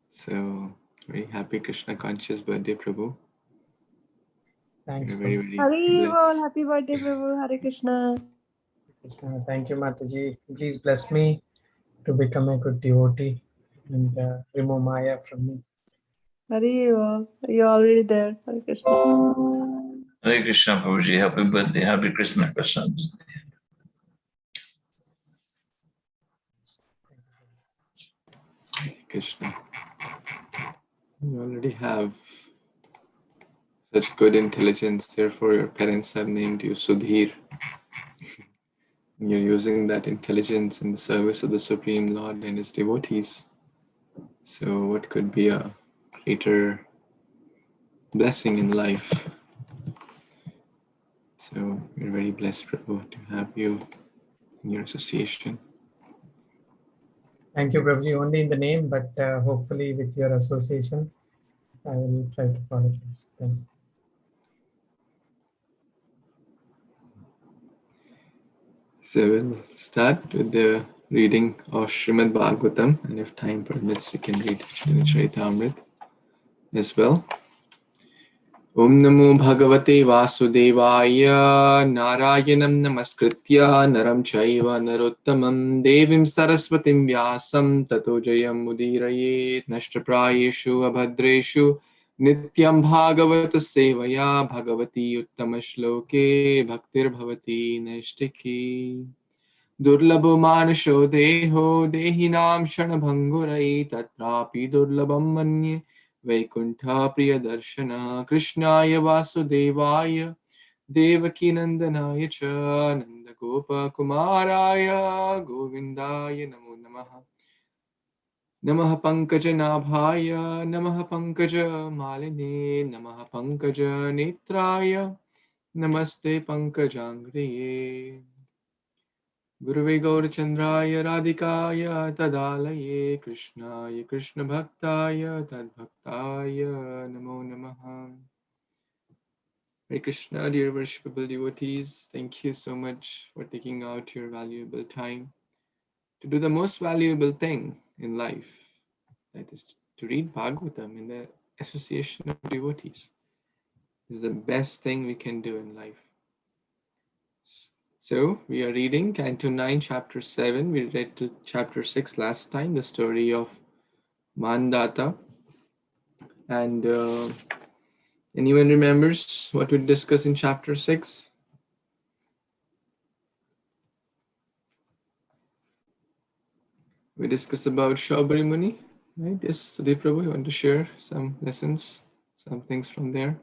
So, very happy Krishna conscious birthday, Prabhu. Thanks, You're very, Prabhu. very Hari blessed. Bol, happy birthday, Prabhu. Hare Krishna. Krishna. Thank you, Mataji. Please bless me to become a good devotee and remove Maya from me. Hari Bol. You're already there. Hare Krishna. Hare Krishna, Prabhuji. Happy birthday. Happy Krishna Krishna. Krishna. You already have such good intelligence, therefore, your parents have named you Sudhir. You're using that intelligence in the service of the Supreme Lord and His devotees. So, what could be a greater blessing in life? So, we're very blessed, Prabhu, to have you in your association. Thank you, Prabhuji. Only in the name, but hopefully with your association, I will try to follow this. Thank you. So, we'll start with the reading of Srimad Bhagavatam, and if time permits, we can read Charitamrita as well. Om Namo Bhagavate Vasudevaya Narayanam Namaskritya Naram Chaiva Narottamam Devim Saraswatim Vyasam Tato Jayam Mudirayet Nashtaprayeshu Abhadreshu Nityam Bhagavata Sevaya Bhagavati Uttamashloke Bhaktir Bhavati Naishtiki Durlabho Manasho Deho Dehinam Shanabhangurai Tatrapi Durlabam Manye Vaikuntha Priyadarshana Krishnaya Vasudevaya Devaki Nandanaya Cha Nanda Gopa Kumaraya Govindaya Namo Namaha Namaha Pankaja Nabhaya Namaha Pankaja Maline Namaha Pankaja Netraya Namaste Pankajangriye Guruve Gaurachandraya Radhikaya Tadalaye Krishnaya Krishna Bhaktaya Tadbhaktaya Namo Namaha. Hare Krishna, dear worshipable devotees, thank you so much for taking out your valuable time to do the most valuable thing in life, that is to read Bhagavatam in the association of devotees. This is the best thing we can do in life. So, we are reading Canto 9, Chapter 7. We read to Chapter 6 last time, the story of Mandata. And anyone remembers what we discussed in Chapter 6? We discussed about Shaubari Muni, right? Yes, Sudhir Prabhu, you want to share some lessons, some things from there?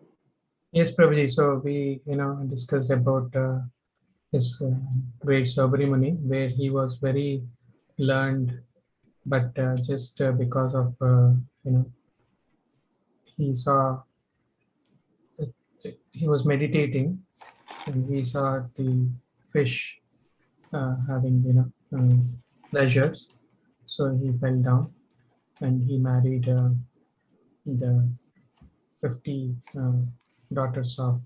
Yes, Prabhuji. So we, discussed about his great Saubari Muni, where he was very learned, but just because of he saw he was meditating, and he saw the fish having pleasures, so he fell down, and he married the 50 daughters of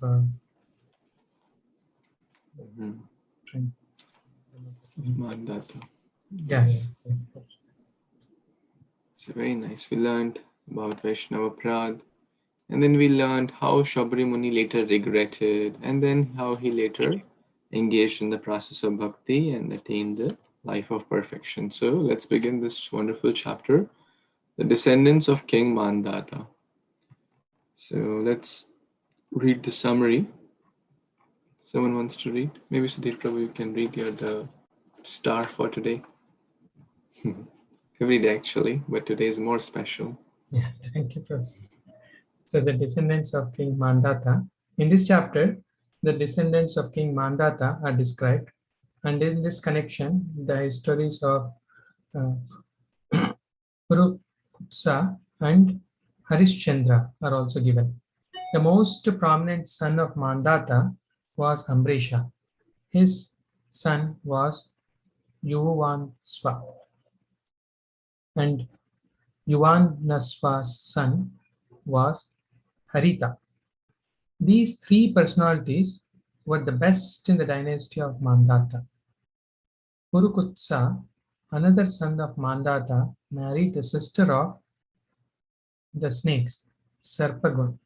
Mandata. yeah. So very nice. We learned about Vaishnava Prad, and then we learned how Shabri Muni later regretted, and then how he later engaged in the process of bhakti and attained the life of perfection. So let's begin this wonderful chapter, the descendants of King Mandata. So let's read the summary. Someone wants to read? Maybe Sudhir Prabhu, you can read the star for today. Every day actually, but today is more special. Yeah, thank you, Professor. So the descendants of King Mandata. In this chapter, the descendants of King Mandata are described, and in this connection, the histories of Purukutsa and Harishchandra are also given. The most prominent son of Mandata was Ambresha. His son was Yuvansva, and Yuvanasva's son was Harita. These three personalities were the best in the dynasty of Mandata. Purukutsa Another son of Mandata married the sister of the snakes, Sarpagana,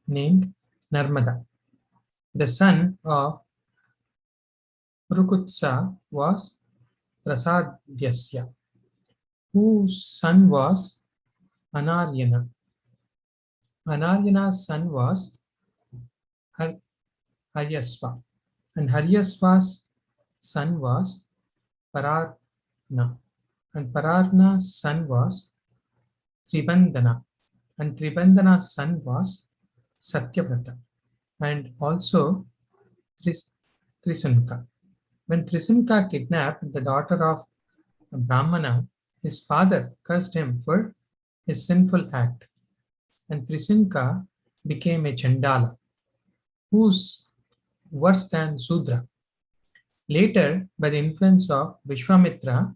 named Narmada. The son of Rukutsa was Prasadyasya, whose son was Anaryana. Anaryana's son was Haryasva, and Haryasva's son was Pararna, and Pararna's son was Tribandana, and Tribandana's son was Satyavrata, and also Trisanka. When Trisanka kidnapped the daughter of a Brahmana, his father cursed him for his sinful act, and Trisanka became a Chandala, who's worse than Sudra. Later, by the influence of Vishwamitra,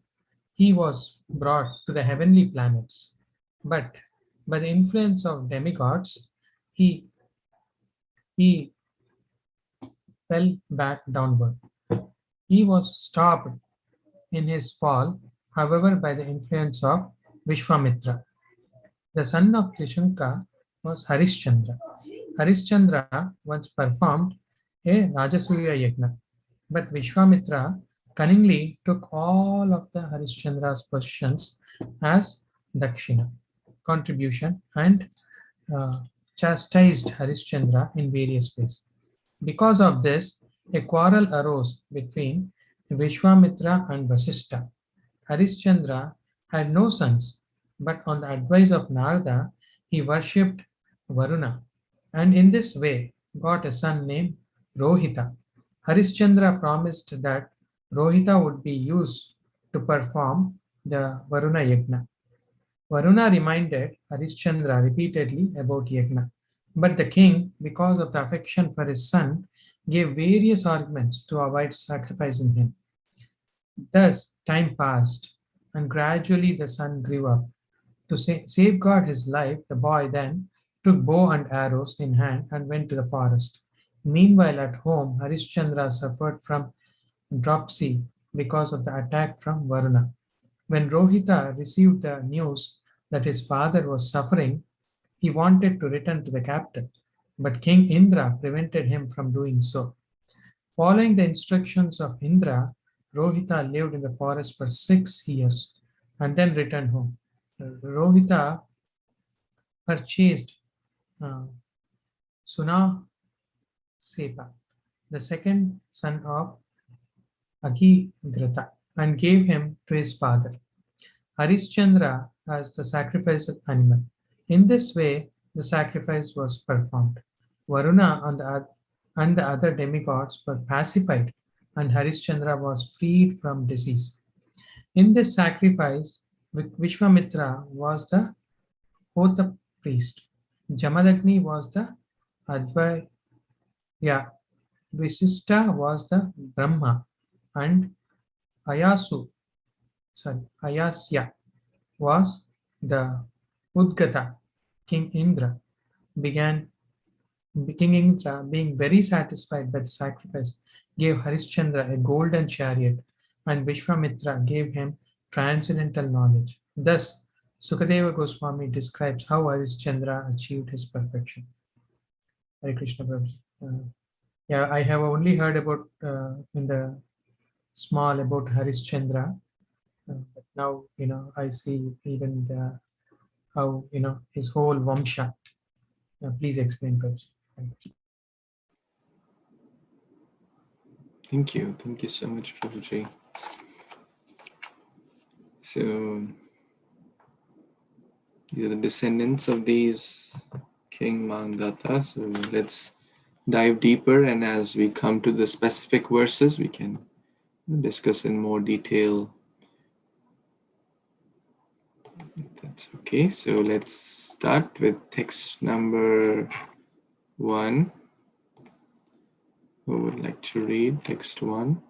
he was brought to the heavenly planets. But by the influence of demigods, he fell back downward. He was stopped in his fall, however, by the influence of Vishwamitra. The son of Trishanka was Harishchandra. Harishchandra once performed a Rajasuya Yajna, but Vishwamitra cunningly took all of the Harishchandra's possessions as Dakshina, contribution, and chastised Harishchandra in various ways. Because of this, a quarrel arose between Vishwamitra and Vasishtha. Harishchandra had no sons, but on the advice of Narada, he worshipped Varuna, and in this way got a son named Rohita. Harishchandra promised that Rohita would be used to perform the Varuna Yajna. Varuna reminded Harishchandra repeatedly about Yajna, but the king, because of the affection for his son, gave various arguments to avoid sacrificing him. Thus, time passed, and gradually the son grew up. To safeguard his life, the boy then took bow and arrows in hand and went to the forest. Meanwhile, at home, Harishchandra suffered from dropsy because of the attack from Varuna. When Rohita received the news that his father was suffering, he wanted to return to the capital, but King Indra prevented him from doing so. Following the instructions of Indra, Rohita lived in the forest for 6 years and then returned home. Rohita purchased uh, Sunasepa, the second son of Agigrata, and gave him to his father, Harishchandra, as the sacrificial animal. In this way, the sacrifice was performed. Varuna and the other demigods were pacified, and Harishchandra was freed from disease. In this sacrifice, Vishwamitra was the Hota priest. Jamadagni was the Advaya. Visishta was the Brahma, and Ayasya was the Udgata. King Indra, being very satisfied by the sacrifice, gave Harishchandra a golden chariot, and Vishwamitra gave him transcendental knowledge. Thus, Sukadeva Goswami describes how Harishchandra achieved his perfection. Hare Krishna Prabhuji. Yeah, I have only heard about in the small about Harishchandra, but now I see even how his whole Vamsha. Please explain, Prabhuji. Thank you. Thank you so much, Prabhuji. So, these are the descendants of these King Mandata. So, let's dive deeper, and as we come to the specific verses, we can discuss in more detail. That's okay. So, let's start with text number 1. Who would like to read text 1?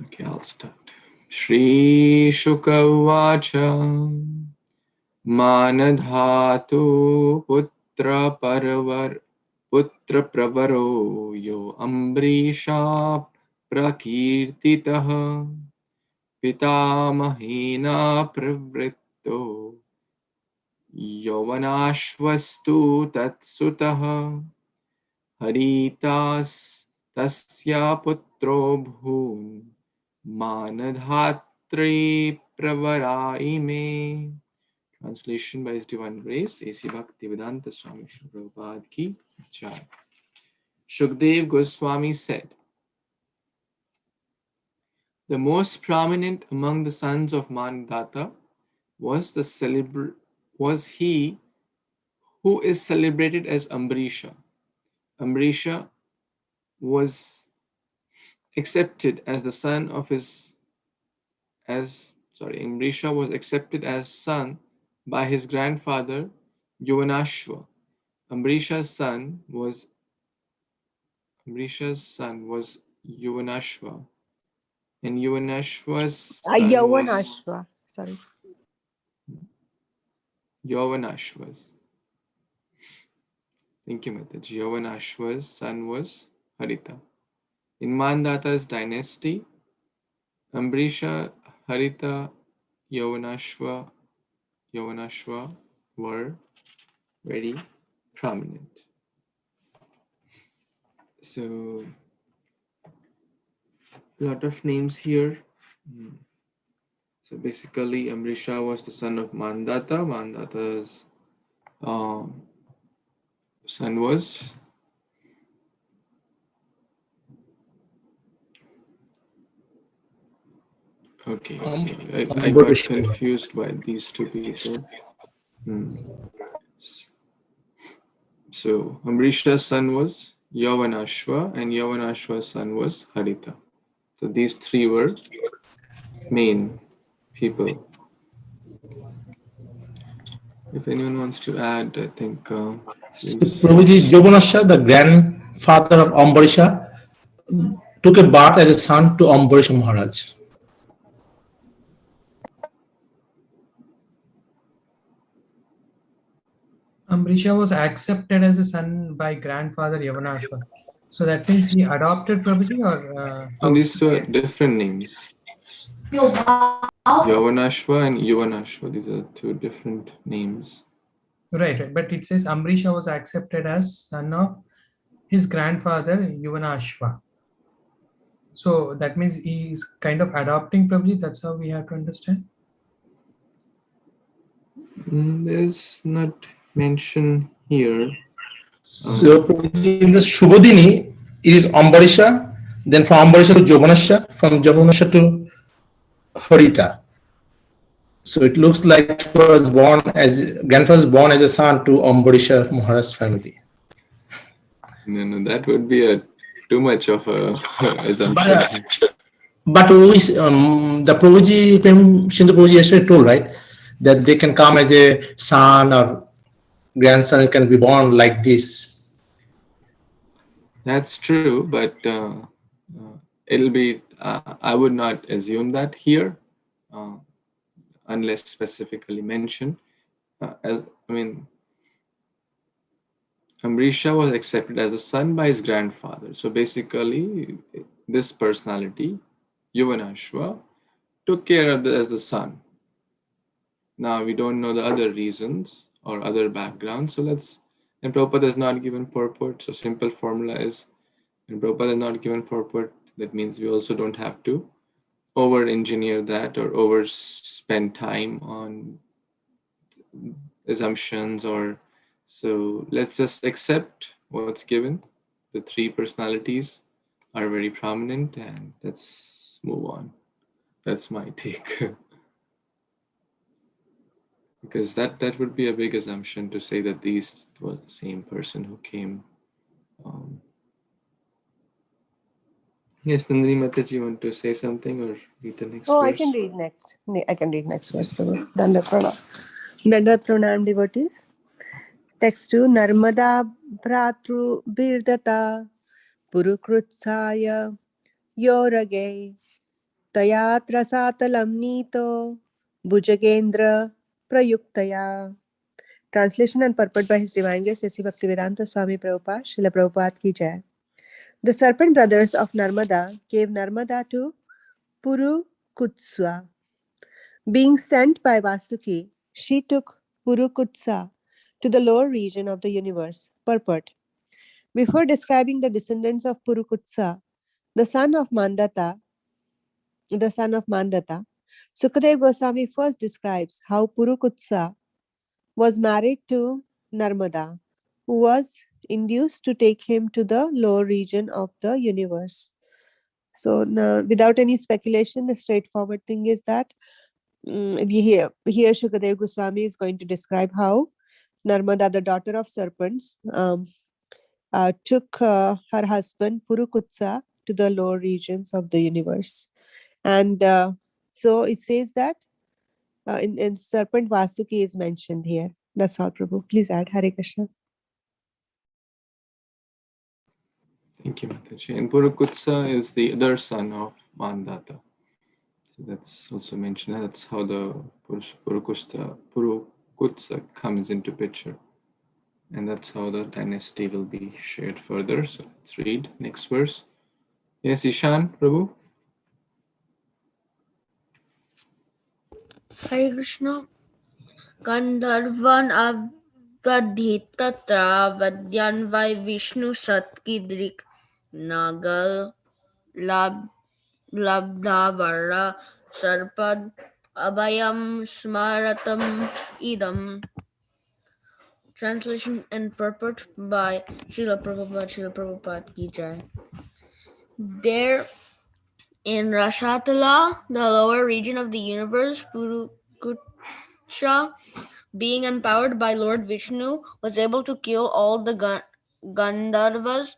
Okay, I'll start. Shri Shuka Vacha Manadhatu Putra पुत्र प्रवरो यो अम्बरीषा प्रकीर्तितः पितामहेना प्रवृत्तो यौवनाश्वस्तु तत्सुतः हरितास्तस्य पुत्रो भून् मानधात्री प्रवरा इमे. Translation by His Divine Grace, A.C. Bhaktivedanta Swami Srila Prabhupada ki jai. Shukdev Goswami said, the most prominent among the sons of Mandata was he who is celebrated as Ambarisha. Ambarisha was accepted as the son of Ambarisha was accepted as son by his grandfather Yuvanashva. Ambarisha's son was Yuvanashva, and Yuvanashva's son was Yavanashva. Sorry. Yavanashva's. Thank you, Mataji. Yavanashva's son was Harita. In Mandata's dynasty, Ambarisha, Harita, Yavanashva were very prominent. So, a lot of names here. So basically, Ambarisha was the son of Mandata. Mandata's son was okay. So I got confused by these two people. So Ambarisha's son was Yavanashva, and Yavanashva's son was Harita. So these three were main people. If anyone wants to add, I think. Prabhuji, Yavanashva, the grandfather of Ambarisha, took a birth as a son to Ambarisha Maharaj. Ambarisha was accepted as a son by grandfather Yavanashva. So that means he adopted Prabhuji, or these were different names. Yavanashva and Yuvanashva, these are two different names. Right. But it says Ambarisha was accepted as son of his grandfather Yuvanashva. So that means he is kind of adopting Prabhuji. That's how we have to understand. There's not mention here. So in the Shubhodini, it is Ambarisha, then from Ambarisha to Yavanashva, from Yavanashva to Harita. So it looks like he was grandfather was born as a son to Ambarisha Maharaj family. No, that would be too much of a assumption. But the Prabhuji, Shindu Prabhuji yesterday told, right, that they can come as a son or grandson, can be born like this. That's true, but it'll be. I would not assume that here, unless specifically mentioned. Ambarisha was accepted as a son by his grandfather. So basically, this personality, Yuvanashva, took care of as the son. Now we don't know the other reasons or other backgrounds. So and Prabhupada is not given purport. So simple formula is, when Prabhupada is not given purport, that means we also don't have to over-engineer that or overspend time on assumptions so let's just accept what's given. The three personalities are very prominent, and let's move on. That's my take. Because that would be a big assumption to say that these was the same person who came. Yes, Nandini Mataji, you want to say something or read the next verse? I can read next. I can read next verse. Dandat Pranam, devotees. Text 2. Narmada Bhratru Birdata Purukrutsaya Yorage Tayatra Satalam Nito Bhujagendra Prayuktaya Translation and purport by His Divine Grace A.C. Bhaktivedanta Swami Prabhupada, Srila Prabhupada ki jai. The serpent brothers of Narmada gave Narmada to Purukutswa. Being sent by Vasuki, she took Purukutsa to the lower region of the universe. Purport. Before describing the descendants of Purukutsa, the son of Mandata, Sukadeva Goswami first describes how Purukutsa was married to Narmada, who was induced to take him to the lower region of the universe. So, without any speculation, the straightforward thing is that here Sukadeva Goswami is going to describe how Narmada, the daughter of serpents, took her husband Purukutsa to the lower regions of the universe. And so it says that in serpent Vasuki is mentioned here. That's all, Prabhu. Please add. Hare Krishna. Thank you, Mataji. And Purukutsa is the other son of Mandata. So that's also mentioned. That's how the Purukutsa comes into picture. And that's how the dynasty will be shared further. So let's read next verse. Yes, Ishan, Prabhu. Hare Krishna. Gandharvan avadhitatra vadyanvai Vishnu satkidrik nagal labdhavara sarpad abhayam smaratam idam. Translation and purport by Srila Prabhupada ki jai. There in Rashatala, the lower region of the universe, Purukutsha, being empowered by Lord Vishnu, was able to kill all the Gandharvas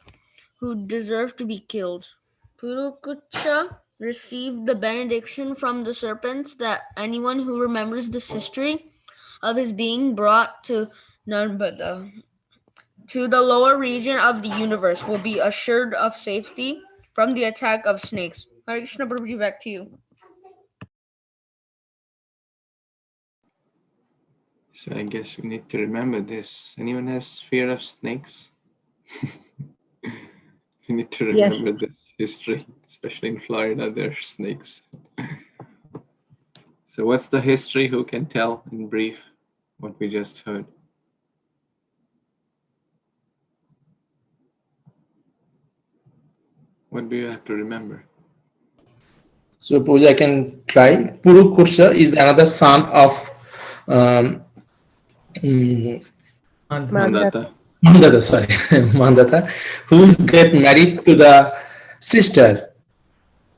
who deserved to be killed. Purukutsha received the benediction from the serpents that anyone who remembers this history of his being brought to Narmada, to the lower region of the universe, will be assured of safety from the attack of snakes. Hare Krishna, Prabhuji, back to you. So I guess we need to remember this. Anyone has fear of snakes? We need to remember this history, especially in Florida, there are snakes. So what's the history? Who can tell in brief what we just heard? What do you have to remember? So Pooja, I can try. Purukutsa is another son of Mandata. Mandata, sorry, Mandata, who is get married to the sister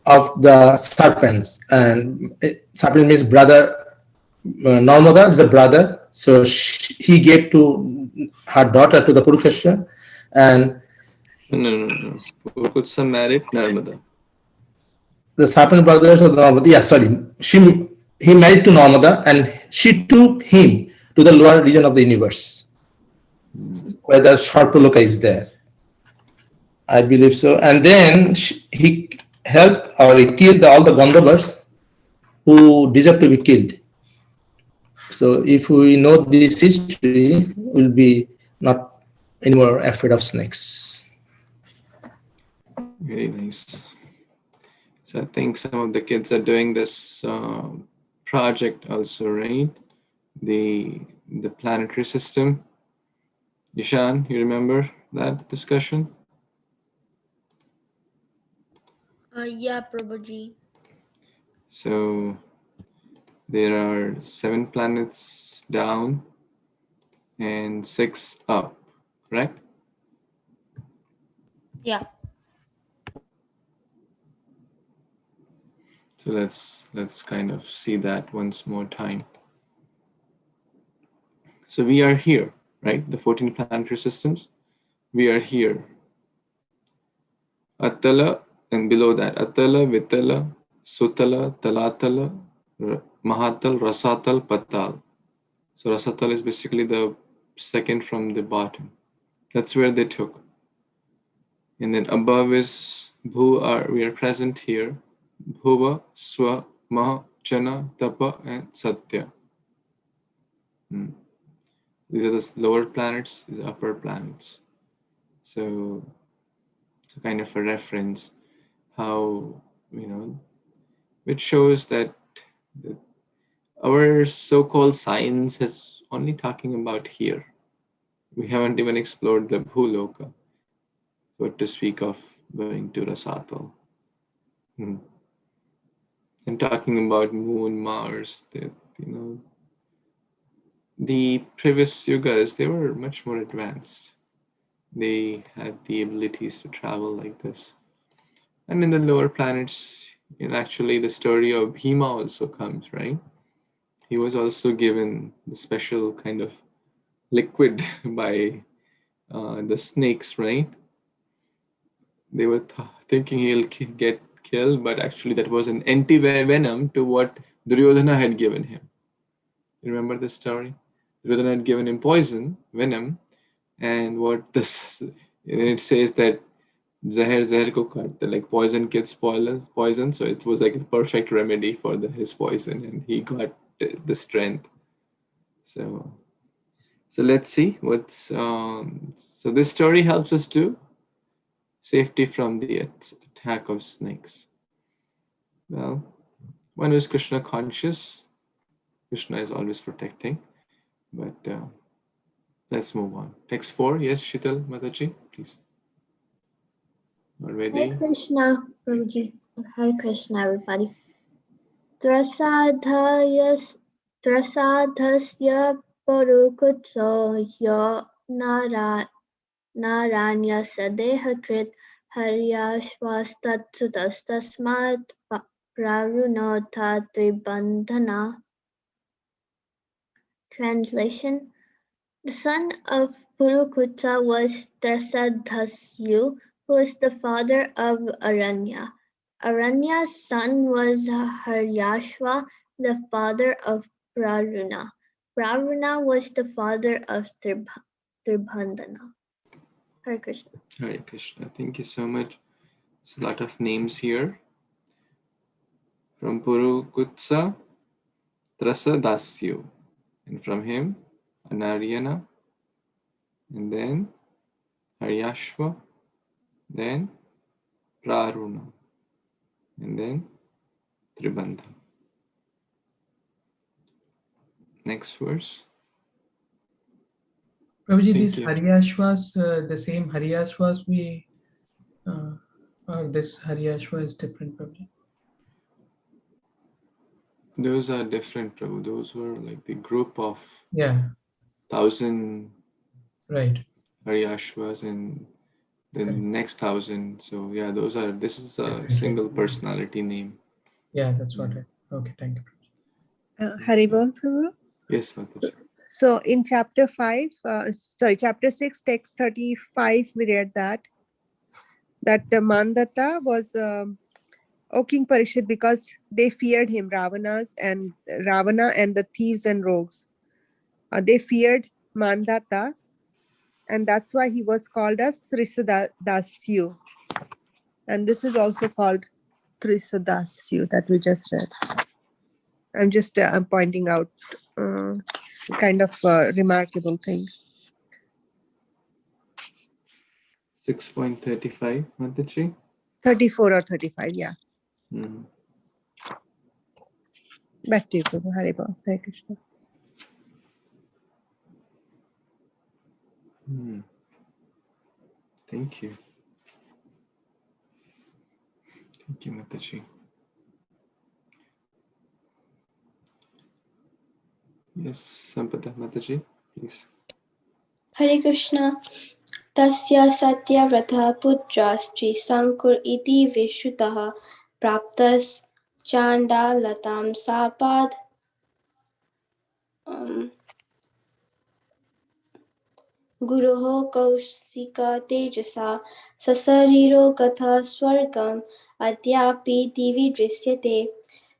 of the serpents, and serpent means brother. Narmada is the brother, so he gave to her daughter to the Purukutsa, and No. Purukutsa married Narmada. the serpent brothers of Narmada. Yeah, sorry, he married to Narmada, and she took him to the lower region of the universe, where the Sarpaloka is there. I believe so. And then he helped or he killed all the Gandharvas who deserve to be killed. So if we know this history, we'll be not anymore afraid of snakes. Very nice. So I think some of the kids are doing this project also, right? The planetary system. Ishan, you remember that discussion? Yeah, Prabhuji. So there are 7 planets down and 6 up, correct? Yeah. So let's kind of see that once more time. So we are here, right? The 14 planetary systems. We are here. Atala, and below that, Atala, Vitala, Sutala, Talatala, Mahatal, Rasatal, Patal. So Rasatal is basically the second from the bottom. That's where they took. And then above is Bhu, we are present here. Bhuva, Swa, Maha, Jana, Tapa, and Satya. These are the lower planets, these are upper planets. So it's a kind of a reference how, which shows that our so-called science is only talking about here. We haven't even explored the Bhuloka, what to speak of going to Rasatal. And talking about moon, Mars, that, the previous yugas, they were much more advanced. They had the abilities to travel like this. And in the lower planets, actually the story of Bhima also comes, right? He was also given the special kind of liquid by the snakes, right? They were thinking he'll get killed, but actually that was an anti-venom to what Duryodhana had given him. You remember this story? Duryodhana had given him poison, venom, and it says that zahar ko katta, like poison gets poison, so it was like a perfect remedy for his poison, and he got the strength. So let's see what's so this story helps us to safety from the attack of snakes. Well, one who is Krishna conscious, Krishna is always protecting. But let's move on. Text 4, yes, Shital Mataji, please. Already. Hare Krishna, Prabhuji. Hare Krishna, everybody. Trasadhasya parukutso yo naranya sadehakrit haryashvastatsudastasmat prarunota tribandhana. Translation. The son of Purukutsa was Trasadhasyu, who was the father of Aranya. Aranya's son was Haryashva, the father of Praruna. Praruna was the father of Tribandhana. Hare Krishna. Hare Krishna. Thank you so much. There's a lot of names here. From Purukutsa, Trasadasyu. And from him, Anaryana. And then Haryashva. Then Praruna. And then Tribandha. Next verse. Prabhuji, Thank these you. Haryashvas, the same Haryashvas or this Haryashva is different, Prabhuji? Those are different, Prabhu. Those were like the group of 1,000 right Haryashvas and the next 1,000. So yeah, this is a Different, single personality name. Yeah, that's what okay, thank you. Haribol, Prabhu. Yes, Mataji. So in chapter 6, text 35, we read that Mandata was O King Parikshit, because they feared him, Ravana and the thieves and rogues. They feared Mandata, and that's why he was called as Trisadasyu. And this is also called Trisadasyu that we just read. I'm just pointing out kind of remarkable thing. 6.35, Mataji. 34 or 35, yeah. Mm-hmm. Back to you, Prabhu. Haribol. Hare Krishna. Thank you. Thank you, Mataji. Yes, Sampada Mataji, please. Hare Krishna. Tasya Satyavrata Putrastri Sankur iti Vishutaha Praptas Chandalatam Sapad Guruho Kausika Tejasa Sasariro Katha Swargam Adyapi Divi Drisyate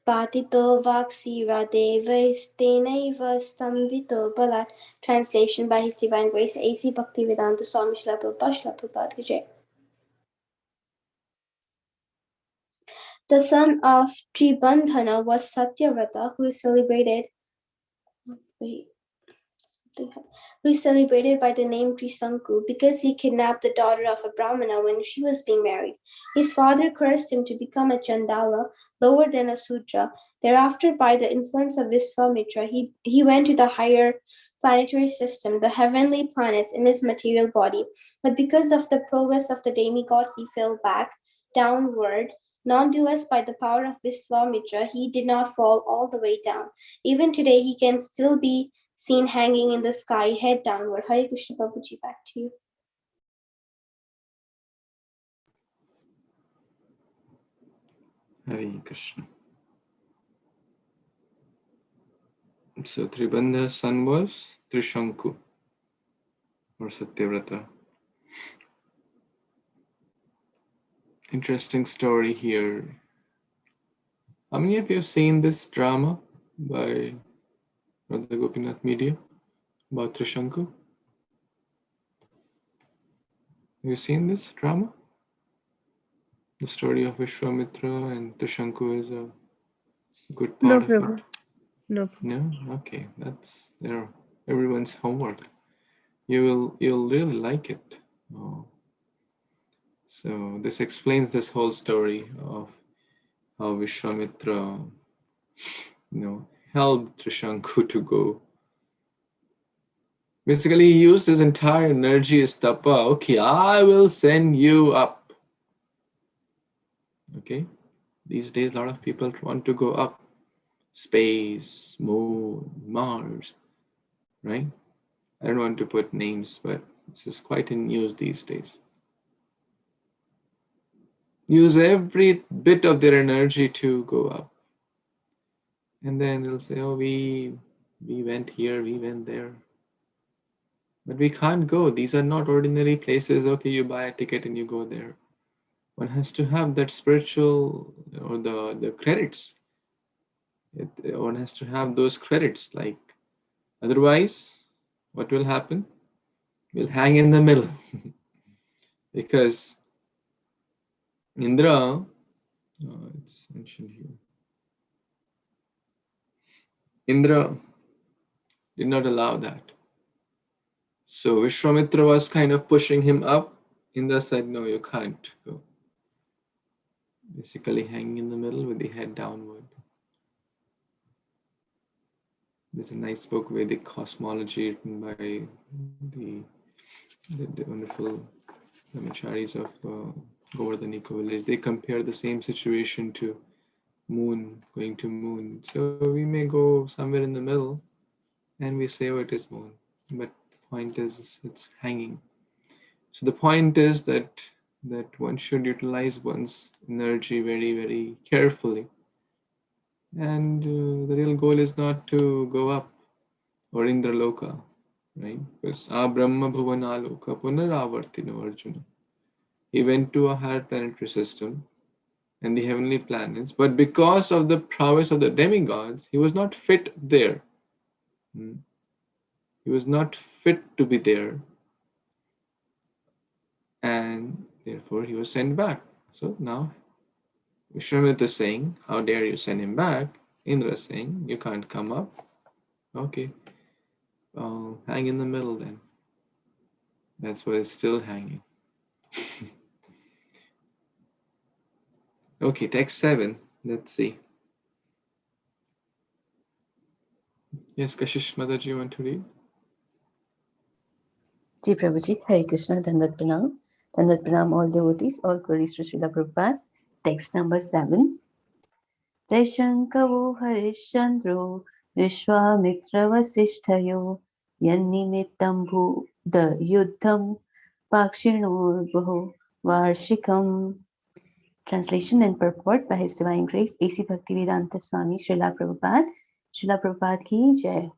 Patito Vaksira Devastenaiva Stambito Balat. Translation by His Divine Grace A.C. Bhaktivedanta Swami Srila Prabhupada Srila Prabhupada Ki Jai. The son of Tribandhana was Satyavrata, who is celebrated. who is celebrated by the name Trisanku because he kidnapped the daughter of a Brahmana when she was being married. His father cursed him to become a Chandala, lower than a Sudra. Thereafter, by the influence of Viswamitra, he went to the higher planetary system, the heavenly planets, in his material body. But because of the prowess of the demigods, he fell back downward. Nonetheless, by the power of Viswamitra, he did not fall all the way down. Even today, he can still be seen hanging in the sky, head downward. Hare Krishna Babuji, back to you. Hare Krishna. So Tribandha's son was Trishanku or Satyavrata. Interesting story here. How many of you have seen this drama by Radha Gopinath Media about Trishanku? Have you seen this drama? The story of Vishwamitra and Trishanku is a good No, part of Prabhu. it. No. No? Okay, that's everyone's homework. You'll really like it. Oh. So this explains this whole story of how Vishwamitra, helped Trishanku to go. Basically, he used his entire energy as tapa. Okay, I will send you up. Okay, these days a lot of people want to go up. Space, moon, Mars, right? I don't want to put names, but this is quite in news these days. Use every bit of their energy to go up. And then they'll say, oh, we went here, we went there. But we can't go. These are not ordinary places. Okay, you buy a ticket and you go there. One has to have that spiritual or the credits. One has to have those credits. Like, otherwise, what will happen? We'll hang in the middle. Because Indra, it's mentioned here. Indra did not allow that. So Vishwamitra was kind of pushing him up. Indra said, no, you can't go. Basically hanging in the middle with the head downward. There's a nice book, Vedic Cosmology, written by the wonderful brahmacharis of Govardhan Eco Village. They compare the same situation to moon, going to moon. So we may go somewhere in the middle and we say, oh, it is moon. But the point is, it's hanging. So the point is that one should utilize one's energy very, very carefully. And the real goal is not to go up or Indraloka, right? Because Brahma Bhuvanaloka Punaravartino Arjuna. He went to a higher planetary system and the heavenly planets, but because of the prowess of the demigods, he was not fit there. He was not fit to be there. And therefore he was sent back. So now Vishwamitra is saying, how dare you send him back? Indra is saying, you can't come up. Okay, hang in the middle then. That's why it's still hanging. Okay, text 7. Let's see. Yes, Kashish Mataji, you want to read? Ji Prabhuji, Hare Krishna, Dandat Pranam, all devotees, all glories to Srila Prabhupada. Text number 7. Treshankavo Harishchandro Vishwamitra Vasishthayo Yannimittam Bhuda Yuddham Pakshinurbaho Varshikam. Translation and purport by His Divine Grace A.C. Bhaktivedanta Swami Srila Prabhupada. Srila Prabhupada ki Jai.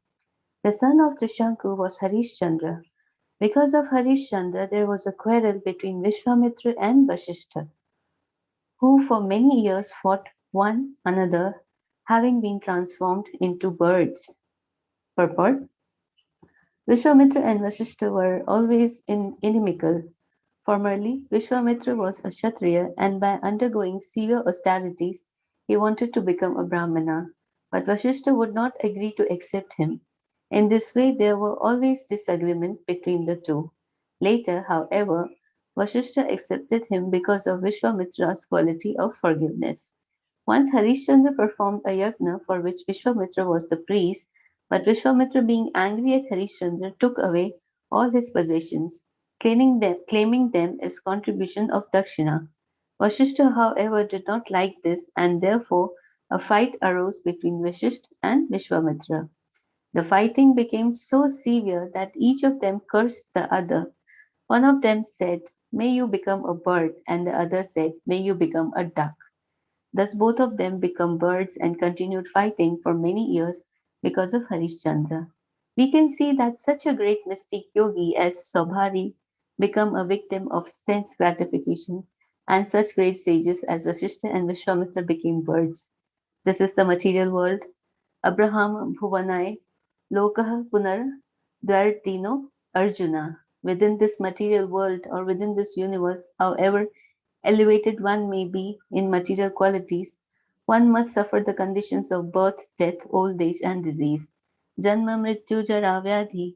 The son of Trishanku was Harishchandra. Because of Harishchandra, there was a quarrel between Vishwamitra and Vasishtha, who for many years fought one another, having been transformed into birds. Purport: Vishwamitra and Vasishtha were always inimical. Formerly, Vishwamitra was a Kshatriya, and by undergoing severe austerities, he wanted to become a Brahmana, but Vasishtha would not agree to accept him. In this way, there were always disagreement between the two. Later, however, Vashishta accepted him because of Vishwamitra's quality of forgiveness. Once Harishchandra performed a yajna for which Vishwamitra was the priest, but Vishwamitra, being angry at Harishchandra, took away all his possessions, claiming them as contribution of Dakshina. Vashishta, however, did not like this, and therefore a fight arose between Vashishta and Vishwamitra. The fighting became so severe that each of them cursed the other. One of them said, "May you become a bird," and the other said, "May you become a duck." Thus both of them became birds and continued fighting for many years because of Harishchandra. We can see that such a great mystic yogi as Sobhari became a victim of sense gratification, and such great sages as Vasishta and Vishwamitra became birds. This is the material world. Abraham Bhuvanai Lokah Punar Dvartino Arjuna. Within this material world or within this universe, however elevated one may be in material qualities, one must suffer the conditions of birth, death, old age, and disease. Janma Mrityu Jara Vyadhi.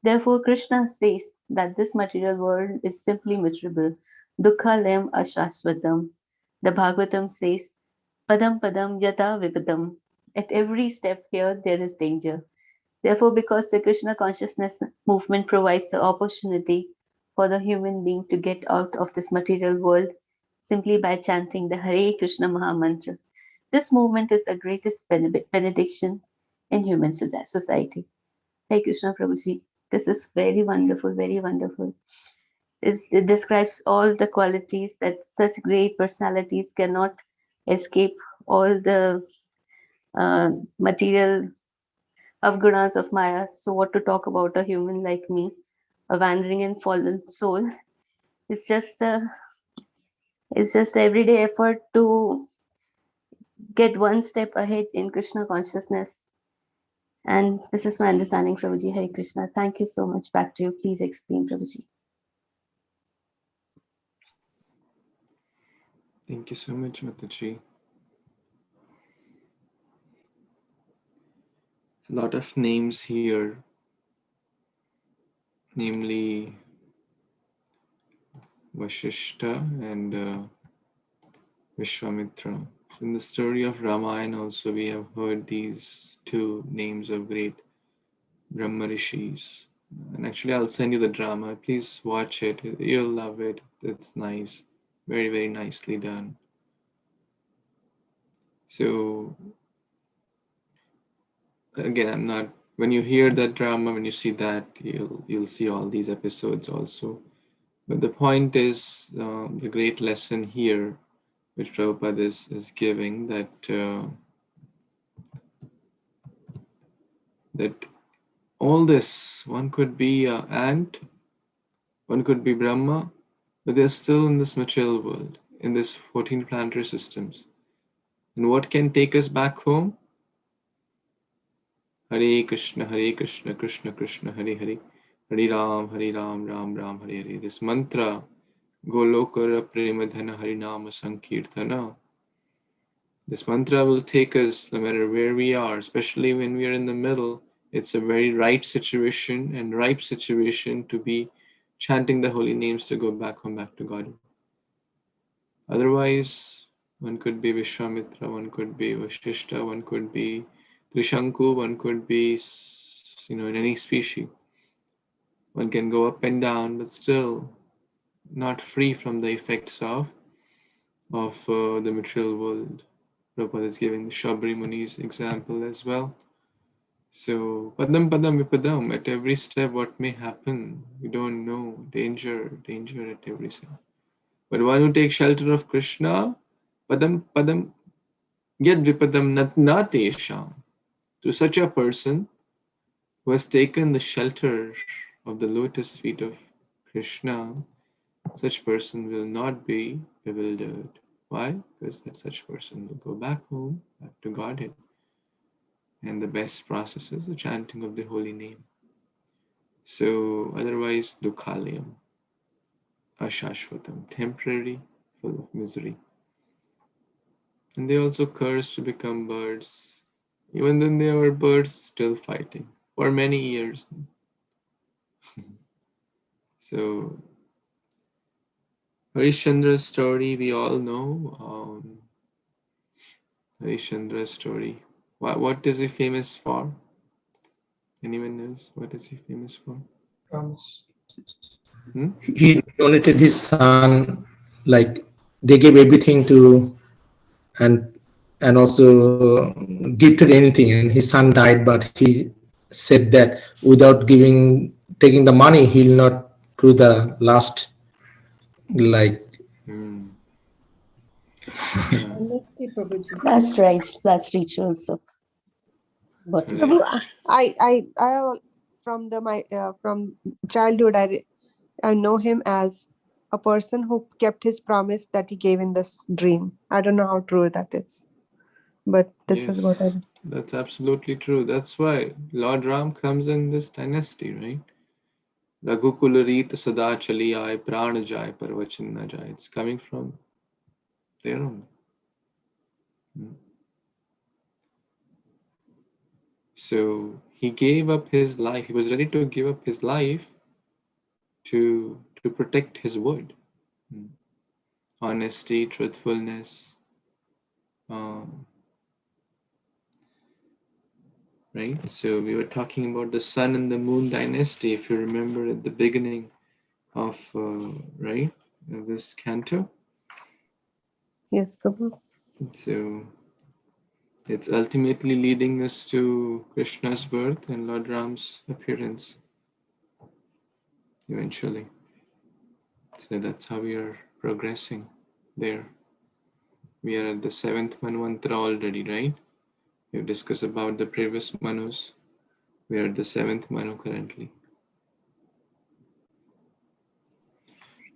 Therefore, Krishna says that this material world is simply miserable. Dukha lem ashashvatam. The Bhagavatam says, Padam Padam Yata Vipadam. At every step here, there is danger. Therefore, because the Krishna consciousness movement provides the opportunity for the human being to get out of this material world simply by chanting the Hare Krishna Maha Mantra. This movement is the greatest benediction in human society. Hare Krishna Prabhuji. This is very wonderful, very wonderful. It describes all the qualities that such great personalities cannot escape all the material Avgunas of Maya. So, what to talk about a human like me, a wandering and fallen soul? It's just a, it's just everyday effort to get one step ahead in Krishna consciousness. And this is my understanding, Prabhuji. Hare Krishna. Thank you so much. Back to you. Please explain, Prabhuji. Thank you so much, Mataji. A lot of names here, namely Vashishta and Vishwamitra. In the story of Ramayana also we have heard these two names of great Brahma Rishis. And actually I'll send you the drama. Please watch it. You'll love it. It's nice. Very, very nicely done. So again, I'm not, when you hear that drama, when you see that, you'll see all these episodes also. But the point is the great lesson here, which Prabhupada is giving, that that all this, one could be an ant, one could be Brahma, but they're still in this material world, in this 14 planetary systems. And what can take us back home? Hare Krishna, Krishna Krishna, Hare Hare, Hare Ram, Ram Ram, Hare Hare. This mantra, Golokara Premadhana Harinama Sankirtana. This mantra will take us no matter where we are, especially when we are in the middle. It's a very right situation and ripe situation to be chanting the holy names to go back home, back to God. Otherwise, one could be Vishwamitra, one could be Vashishta, one could be Trishanku, one could be, in any species. One can go up and down, but still not free from the effects of the material world. Prabhupada is giving the Shabri Muni's example as well. So, Padam Padam Vipadam, at every step what may happen, we don't know. Danger at every step. But one who takes shelter of Krishna, Padam Padam Yad Vipadam Natesham. To such a person who has taken the shelter of the lotus feet of Krishna, such person will not be bewildered. Why? Because that such person will go back home, back to Godhead. And the best process is the chanting of the holy name. So otherwise, dukhalayam, ashashvatam, temporary, full of misery. And they also curse to become birds. Even then they were birds, still fighting. for many years. So Harishchandra's story we all know. Harishchandra's story. What is he famous for? Anyone knows what is he famous for? Promise. He donated his son, like they gave everything to, and also gifted anything, and his son died, but he said that without taking the money, he'll not do the last, like. Last rites, last rituals of body. Prabhu, I from childhood, I know him as a person who kept his promise that he gave in this dream. I don't know how true that is, but this is what I. That's absolutely true. That's why Lord Ram comes in this dynasty, right? Raghukul Reet Sada Chali Aaye Pran Jai Par Vachan Na Jai. It's coming from there only. So he gave up his life. He was ready to give up his life to protect his word. Honesty, truthfulness. Right? So we were talking about the sun and the moon dynasty, if you remember at the beginning of this canto. Yes, Prabhu. So it's ultimately leading us to Krishna's birth and Lord Ram's appearance eventually. So that's how we are progressing there. We are at the 7th Manvantara already, right? We've discussed about the previous Manus. We are at the 7th Manu currently.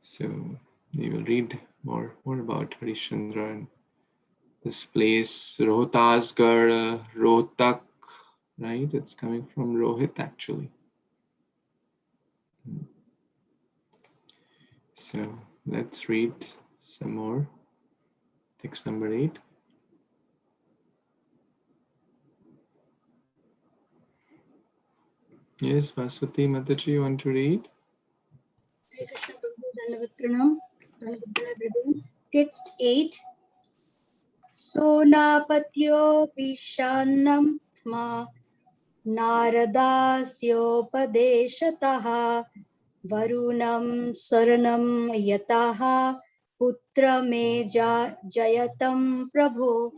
So we will read more about Harishchandra and this place, Rohtasgarh, Rohtak, right? It's coming from Rohit actually. So let's read some more. Text number 8. Yes, Vaswati Mataji, you want to read? Text 8. Sonapatyo Pishannam Tma Naradasyopadeshataha Varunam Saranam Yataha Putra Me Jayatam Prabho.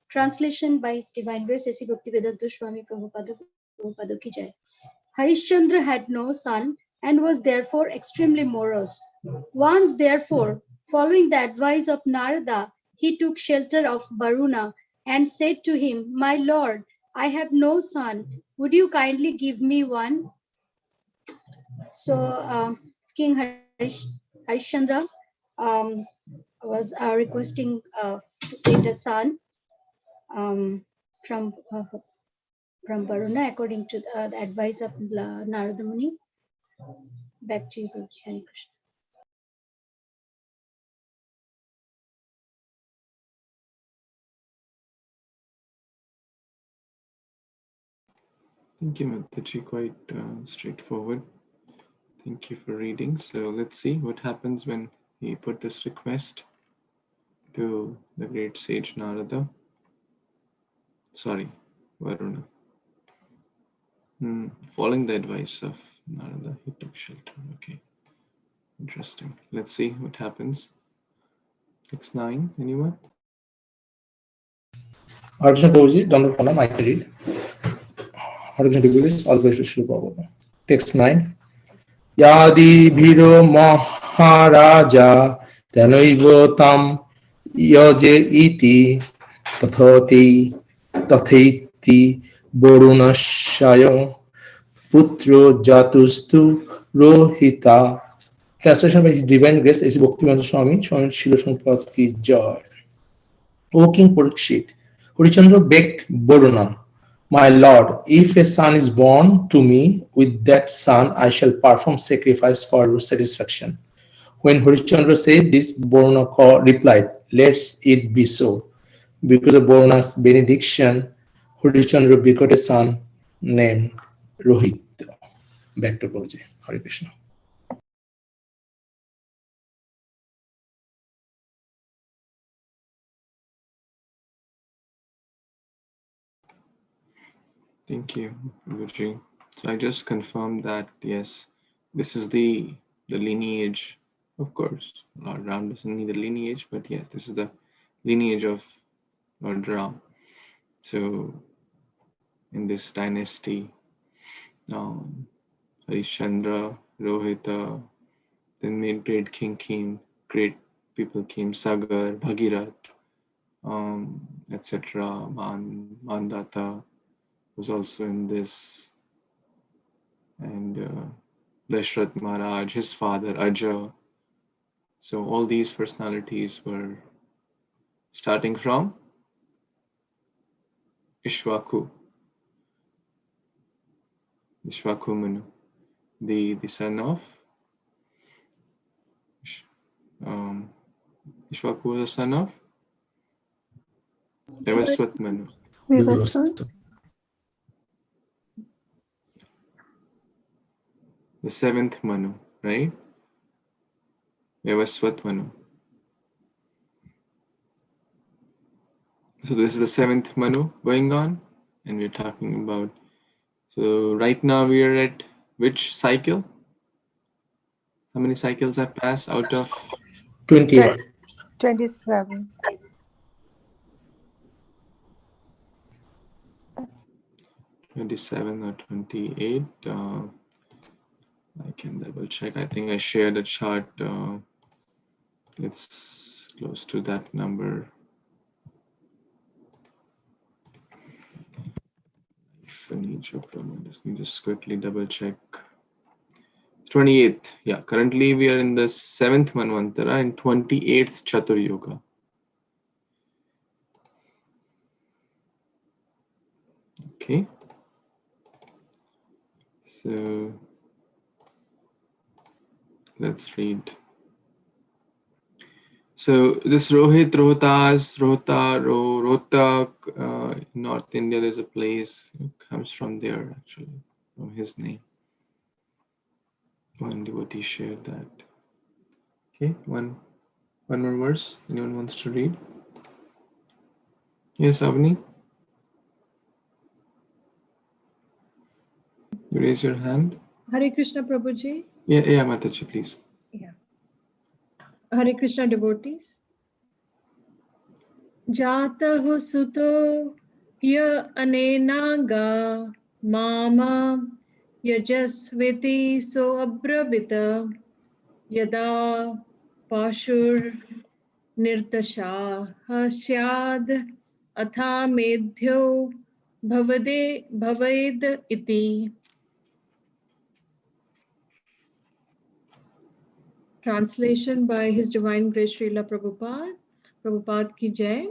Translation by His Divine Grace A.C. Bhaktivedanta Swami Prabhupada Ki Jai. Harishchandra had no son and was therefore extremely morose. Once, therefore, following the advice of Narada, he took shelter of Varuna and said to him, "My lord, I have no son. Would you kindly give me one?" So King Harishchandra was requesting to get a son from Varuna according to the advice of Narada Muni. Back to you, Prabhuji. Hare Krishna. Thank you, Mataji. Quite straightforward. Thank you for reading. So let's see what happens when he put this request to the great sage Narada. Sorry, Varuna. Following the advice of Narada, he took shelter. Okay, interesting. Let's see what happens. Text 9, anyone? Arjuna Prabhuji, Dhamma Pranam, I can read. Arjuna Devotees, all praise to Srila Prabhupada. Text 9. Yadi Bhiro Maharaja Tanaivo Tam Yaje Iti Tathati Borunashayo Putro Jatustu Rohita. Translation by His Divine Grace A.C. Bhaktivedanta Swami Srila Prabhupada Ki Jai. O King Parikshit, Harishchandra begged Boruna, "My lord, if a son is born to me, with that son I shall perform sacrifice for your satisfaction." When Harishchandra said this, Boruna replied, "Let it be so." Because of Boruna's benediction, Harishchandra begot a son named Rohit. Back to Prabhuji. Hare Krishna. Thank you, Prabhuji. So I just confirmed that, yes, this is the lineage. Of course, Lord Ram doesn't need a lineage, but yes, this is the lineage of Lord Ram. So in this dynasty, Harishchandra, Rohita, then made great king came, great people came, Sagar, Bhagirath, etc. Mandata was also in this, and Dashrath Maharaj, his father Aja. So all these personalities were starting from Ishwaku Manu, the son of Ishwaku was the son of Vivaswat Manu. The seventh Manu, right? Vivaswat Manu. So this is the seventh Manu going on, and we're talking about. So right now we are at which cycle? How many cycles have passed out of 28? 27. 27 or 28. I can double check. I think I shared a chart. It's close to that number. Just need to just quickly double check. 28th. Yeah, currently we are in the 7th Manvantara and 28th Chatur Yoga. Okay. So let's read. So this Rohit, Rohtas, Rohtak, in North India, there's a place, it comes from there actually, from his name. One devotee shared that. Okay, one more verse. Anyone wants to read? Yes, Avni? You raise your hand. Hare Krishna Prabhuji. Yeah, Mataji, please. Yeah. Hare Krishna devotees. Jatahu suto ya anenaga mama yajasviti so abravita yada pashur nirtasha hasyad atha medhyo bhaved iti. Translation by His Divine Grace Srila Prabhupada. Prabhupada ki jai.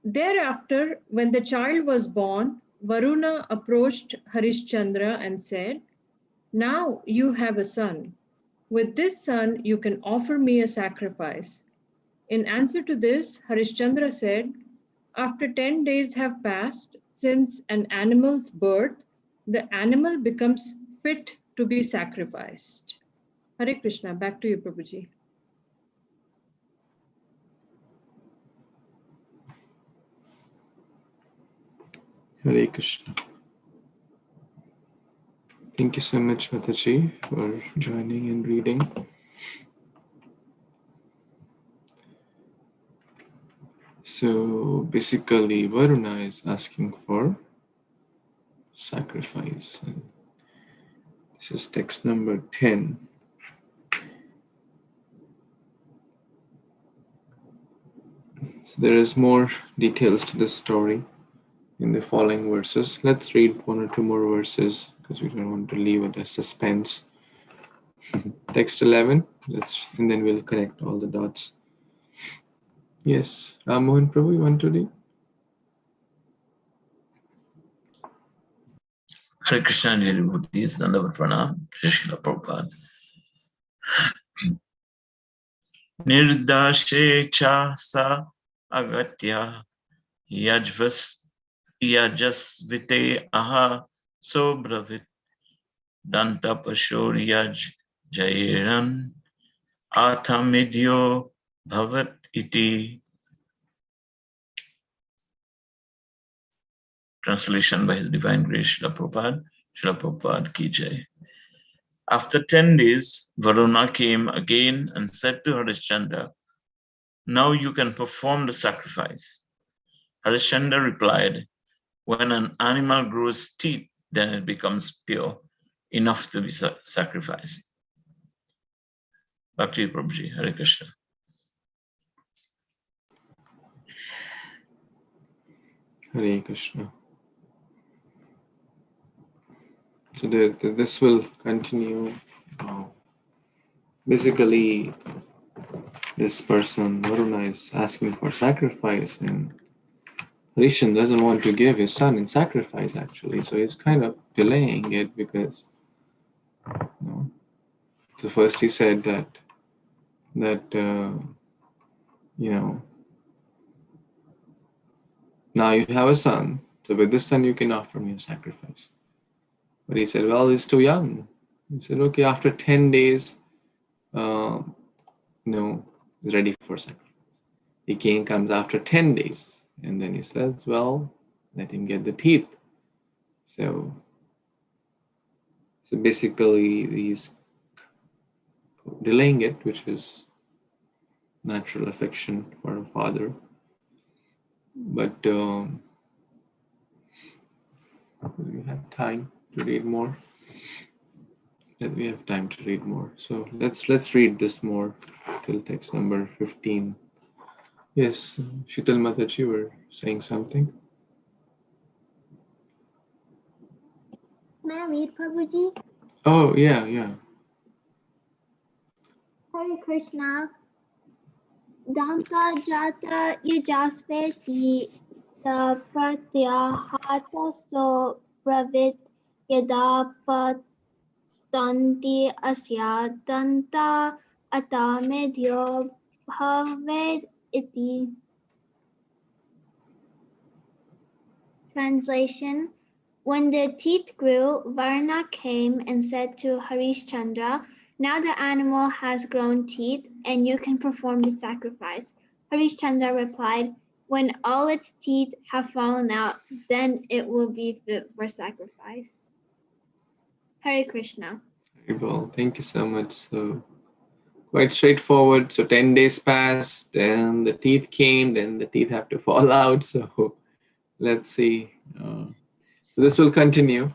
Thereafter, when the child was born, Varuna approached Harishchandra and said, "Now you have a son. With this son, you can offer me a sacrifice." In answer to this, Harishchandra said, "After 10 days have passed since an animal's birth, the animal becomes fit to be sacrificed." Hare Krishna. Back to you, Prabhuji. Hare Krishna. Thank you so much, Mataji, for joining and reading. So basically, Varuna is asking for sacrifice. And this is text number 10. So there is more details to this story in the following verses. Let's read one or two more verses because we don't want to leave it as suspense. Text 11, and then we'll connect all the dots. Yes, Ram Mohan Prabhu, you want to read? Hare Krishna, dear devotees, Dandavat Pranam, Srila Prabhupada. Nirdashe cha sa agatya yajvite aha So bravit Danta Pashoryaj Jairan Athamidyo Bhavat iti. Translation by His Divine Grace Srila Prabhupada. Srila Prabhupada ki jai. After 10 days, Varuna came again and said to Harishchandra, "Now you can perform the sacrifice." Harishchandra replied, "When an animal grows teeth, then it becomes pure, enough to be sacrificed." Bhakti Prabhuji, Hare Krishna. Hare Krishna. So this will continue. Basically, this person, Varuna, is asking for sacrifice, and Harishan doesn't want to give his son in sacrifice, actually. So he's kind of delaying it because, the first he said that now you have a son, so with this son you can offer me a sacrifice. But he said, well, he's too young. He said, okay, after 10 days, he's ready for sacrifice. The king comes after 10 days, and then he says, well, let him get the teeth. So basically he's delaying it, which is natural affection for a father. But do we have time to read more? That we have time to read more. So let's read this more till text number 15. Yes, Shital Mataji, you were saying something. May I read, Prabhuji? Oh, yeah. Hare Krishna. Danta jata yujaspeti the pratyahata so bravit yadapat Tanti asya danta atamedyo bhaved iti. Translation: When the teeth grew, Varuna came and said to Harishchandra, "Now the animal has grown teeth, and you can perform the sacrifice." Harishchandra replied, "When all its teeth have fallen out, then it will be fit for sacrifice." Hare Krishna. Well, thank you so much. So quite straightforward. So 10 days passed, and the teeth came, then the teeth have to fall out. So let's see. So this will continue.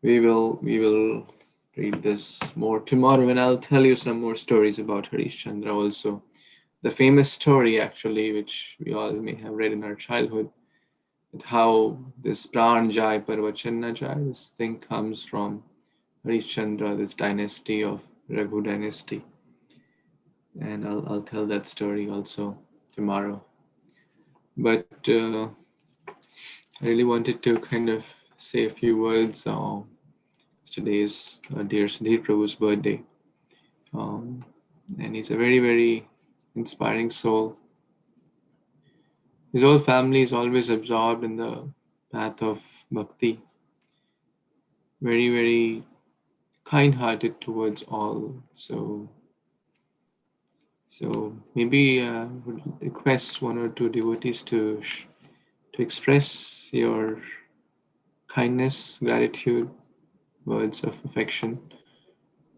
We will read this more tomorrow, and I'll tell you some more stories about Harishchandra also. The famous story, actually, which we all may have read in our childhood, how this Pran Jai Parvachanna Jai, this thing comes from Harishchandra, this dynasty of Raghu dynasty. And I'll tell that story also tomorrow. But I really wanted to kind of say a few words. Today is dear Sudhir Prabhu's birthday. And he's a very, very inspiring soul. His whole family is always absorbed in the path of bhakti. Very, very kind-hearted towards all. So maybe I would request one or two devotees to express your kindness, gratitude, words of affection,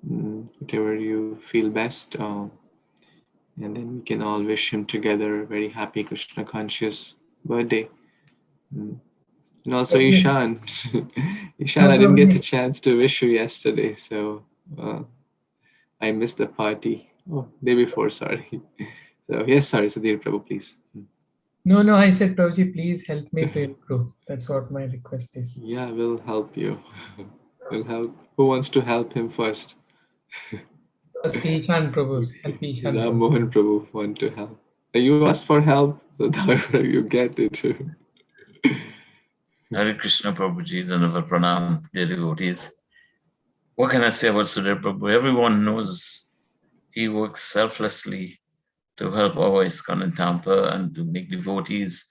whatever you feel best. And then we can all wish him together a very happy Krishna conscious birthday. And also Ishan. Ishan, I didn't get a chance to wish you yesterday, so I missed the party. Oh, day before, sorry. So yes, sorry, Sudhir Prabhu, please. No, I said, Prabhuji, please help me to improve. That's what my request is. Yeah, we'll help you. We'll help. Who wants to help him first? First, Ishan Prabhu. Help Ishan. Ram Mohan Prabhu want to help. You ask for help, so however you get it. Hare Krishna Prabhuji, Dhanava Pranam, dear devotees. What can I say about Sudhir Prabhu? Everyone knows he works selflessly to help our ISKCON in Tampa and to make devotees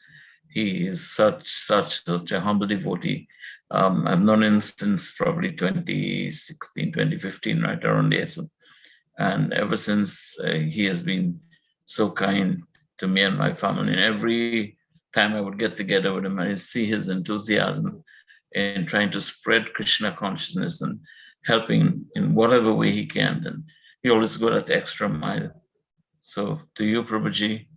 He is such a humble devotee. I've known him since probably 2016, 2015, right around there. And ever since, he has been so kind to me and my family. And every time I would get together with him, I see his enthusiasm in trying to spread Krishna consciousness and helping in whatever way he can. And he always go that extra mile. So to you, Prabhuji,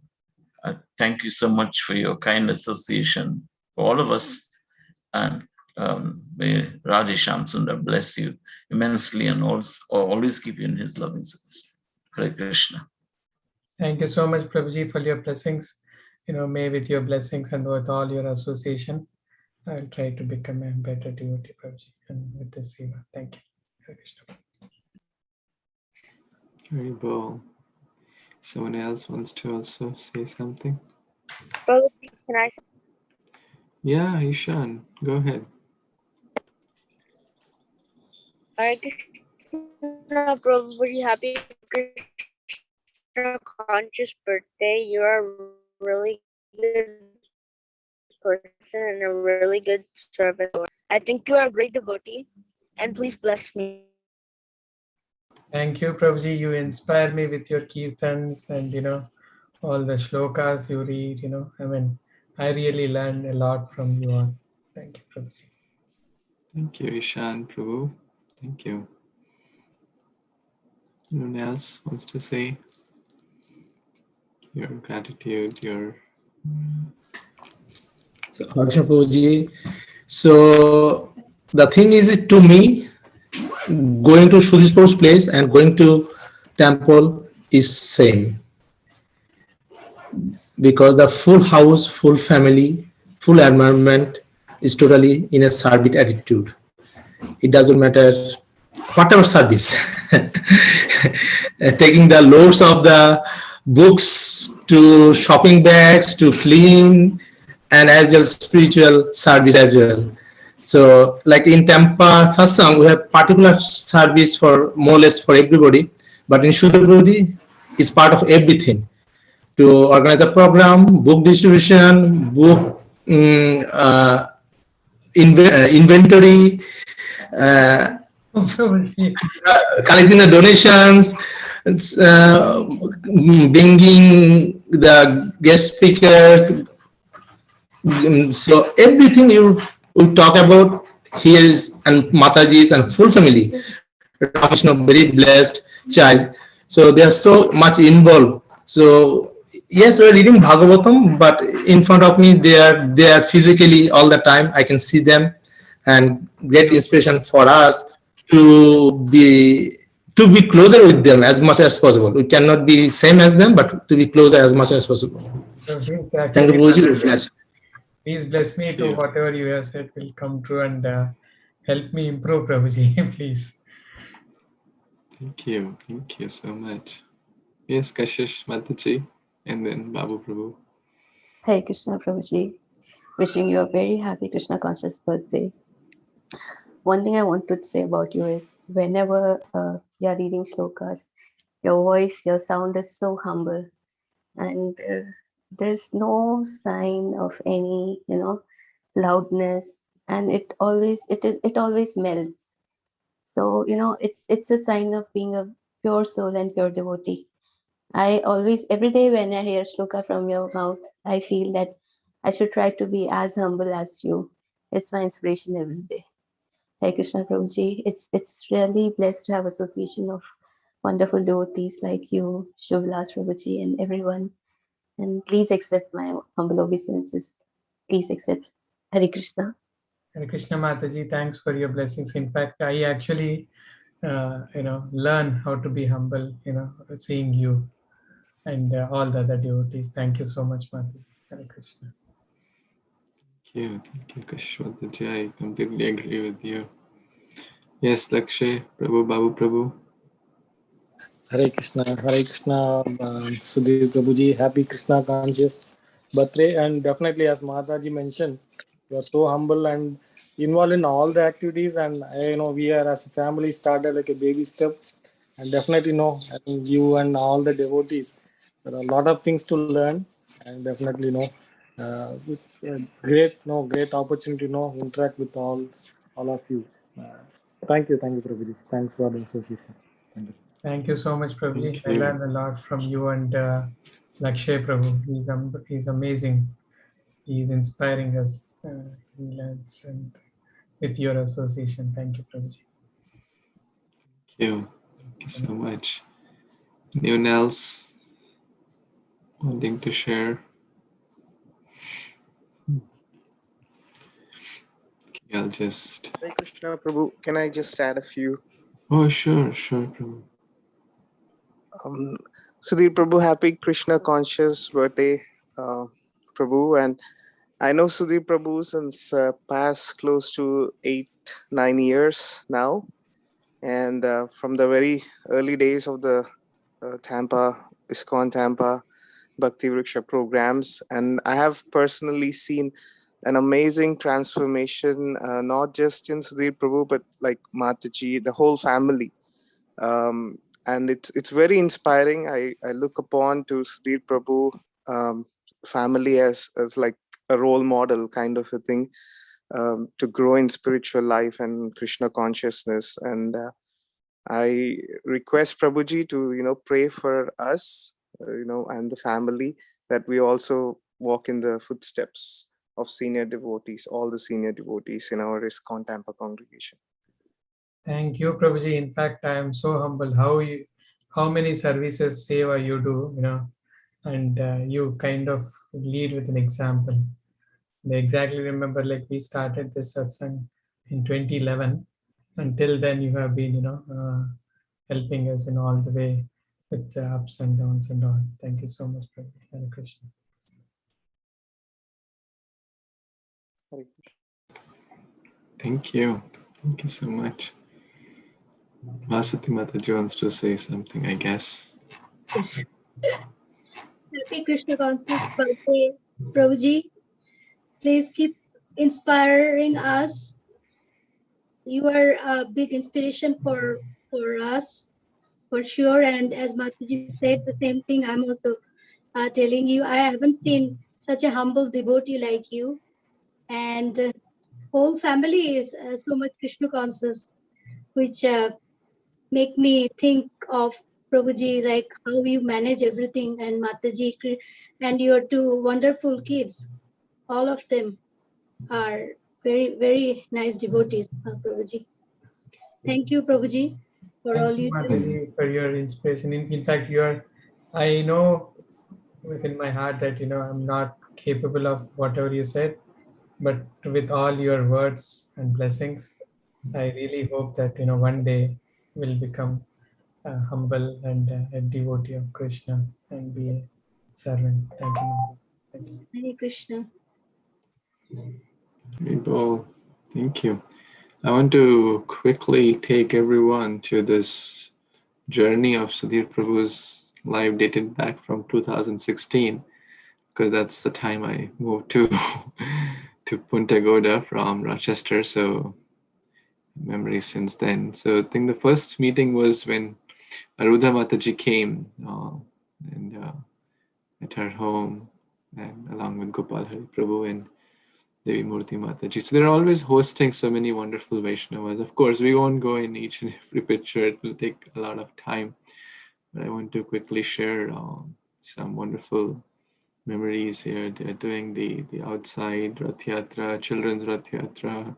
thank you so much for your kind association for all of us. And may Radhe Shyam Sundar bless you immensely and also always keep you in his loving service. Hare Krishna. Thank you so much, Prabhuji, for your blessings. May with your blessings and with all your association, I'll try to become a better devotee, Prabhuji, and with this seva. Thank you. Hare Krishna. Very well. Someone else wants to also say something? Prabhuji, can I? Yeah, Ishan, go ahead. Hare Krishna, Prabhuji, happy Krishna conscious birthday. You are a really good person and a really good servant. I think you are a great devotee, and please bless me. Thank you, Prabhuji. You inspire me with your kirtans and all the shlokas you read. I really learned a lot from you all. Thank you, Prabhuji. Thank you, Ishan Prabhu. Thank you. Anyone else wants to say your gratitude, your... So, Krishna Prabhuji. So the thing is, to me, going to Sudhishpo's place and going to temple is same, because the full house, full family, full environment is totally in a service attitude. It doesn't matter whatever service. Taking the loads of the books to shopping bags to clean, and as well spiritual service as well. So like in Tampa Satsang, we have particular service for more or less for everybody, but in Shuddha is part of everything. To organize a program, book distribution, book inventory, collecting the donations, bringing the guest speakers. So everything we talk about here is, and Mataji's and full family, Ramakrishna, very blessed child. So they are so much involved. So yes, we're reading Bhagavatam, but in front of me, they are physically all the time. I can see them, and great inspiration for us to be closer with them as much as possible. We cannot be same as them, but to be closer as much as possible. Thank you, Prabhuji. Please bless me to whatever you have said will come true, and help me improve, Prabhuji, please. Thank you so much. Yes, Kashish Mataji, and then Babu Prabhu. Hey Krishna Prabhuji, wishing you a very happy Krishna conscious birthday. One thing I want to say about you is whenever you're reading shlokas, your voice, your sound is so humble, and there's no sign of any loudness, and it always melts. So it's a sign of being a pure soul and pure devotee. I always, every day when I hear shloka from your mouth, I feel that I should try to be as humble as you. It's my inspiration every day. Hare Krishna Prabhuji, it's really blessed to have association of wonderful devotees like you, Shubhalas Prabhuji, and everyone. And please accept my humble obeisances. Please accept. Hare Krishna. Hare Krishna Mataji, thanks for your blessings. In fact, I actually, learn how to be humble, seeing you and all the other devotees. Thank you so much, Mataji. Hare Krishna. Thank you, Kashish Mataji. I completely agree with you. Yes, Lakshay, Prabhu, Babu Prabhu. Hare Krishna, Sudhir Prabhuji, happy Krishna conscious birthday. And definitely, as Mataji mentioned, you are so humble and involved in all the activities. And we are as a family started like a baby step. And definitely, I think you and all the devotees, there are a lot of things to learn. And definitely, It's a great opportunity to interact with all of you. Thank you, Prabhuji. Thanks for the association. Thank you. Thank you so much, Prabhuji. Thank I you. learned a lot from you and Lakshay Prabhu. He's amazing. He's inspiring us. He learns and with your association. Thank you, Prabhuji. Thank you. Thank you so much. Anyone else wanting to share? Okay, I'll just. Hare Krishna Prabhu, can I just add a few? Oh, sure, Prabhu. Sudhir Prabhu, happy Krishna conscious birthday, Prabhu. And I know Sudhir Prabhu since past close to 8-9 years now. And from the very early days of the Tampa, ISKCON Tampa Bhakti Vriksha programs. And I have personally seen an amazing transformation, not just in Sudhir Prabhu, but like Mataji, the whole family. And it's very inspiring. I look upon to Sudhir Prabhu family as like a role model kind of a thing, to grow in spiritual life and Krishna consciousness. And I request Prabhuji to pray for us, and the family, that we also walk in the footsteps of senior devotees, all the senior devotees in our ISKCON Tampa congregation. Thank you, Prabhuji. In fact, I am so humble how many services seva you do, and you kind of lead with an example. I exactly remember, like, we started this satsang in 2011. Until then, you have been, helping us in all the way with the ups and downs and all. Thank you so much, Prabhuji. Hare Krishna. Hare Krishna. Thank you. Thank you so much. Vasati Mataji wants to say something, I guess. Yes. Happy Krishna conscious birthday, Prabhuji. Please keep inspiring us. You are a big inspiration for us, for sure. And as Mataji said, the same thing I'm also telling you. I haven't seen such a humble devotee like you. And whole family is so much Krishna conscious, which make me think of Prabhuji, like how you manage everything, and Mataji, and your two wonderful kids. All of them are very, very nice devotees, Prabhuji. Thank you, Prabhuji, for all you do. Mataji, for your inspiration. In fact, I know within my heart that, I'm not capable of whatever you said, but with all your words and blessings, I really hope that, one day will become humble and a devotee of Krishna and be a servant. Thank you, Mataji. Thank you. Hare Krishna. Haribol. Thank you. I want to quickly take everyone to this journey of Sudhir Prabhu's life dated back from 2016, because that's the time I moved to Punta Gorda from Rochester. So memories since then. So I think the first meeting was when Arudha Mataji came and at her home, and along with Gopal Hari Prabhu and Devi Murti Mataji. So they're always hosting so many wonderful Vaishnavas. Of course, we won't go in each and every picture. It will take a lot of time. But I want to quickly share some wonderful memories here. They're doing the outside Rath Yatra, children's Rath Yatra,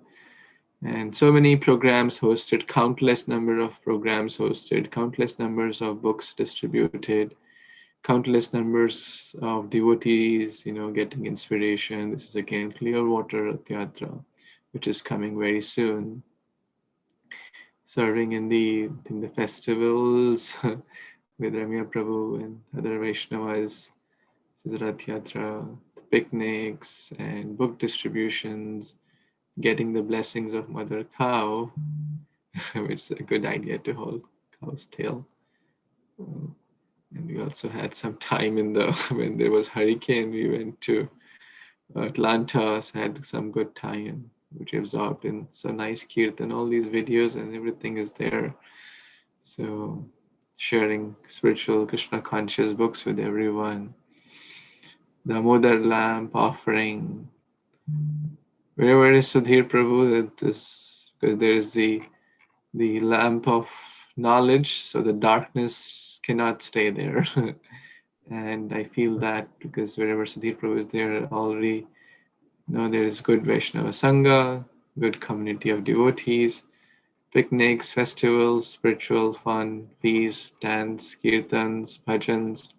and so many programs hosted, countless number of programs hosted, countless numbers of books distributed, countless numbers of devotees, getting inspiration. This is again Clearwater Rath Yatra, which is coming very soon. Serving in the festivals with Ramya Prabhu and other Vaishnavas. This is Rath Yatra, picnics and book distributions, getting the blessings of Mother Cow, which is a good idea to hold cow's tail. And we also had some time when there was hurricane, we went to Atlanta, so had some good time, which absorbed in some nice kirtan. All these videos and everything is there. So sharing spiritual Krishna conscious books with everyone. the Modar lamp offering. Wherever is Sudhir Prabhu, that is because there is the lamp of knowledge, so the darkness cannot stay there. And I feel that because wherever Sudhir Prabhu is there, already there is good Vaishnava Sangha, good community of devotees, picnics, festivals, spiritual fun, feasts, dance, kirtans, bhajans.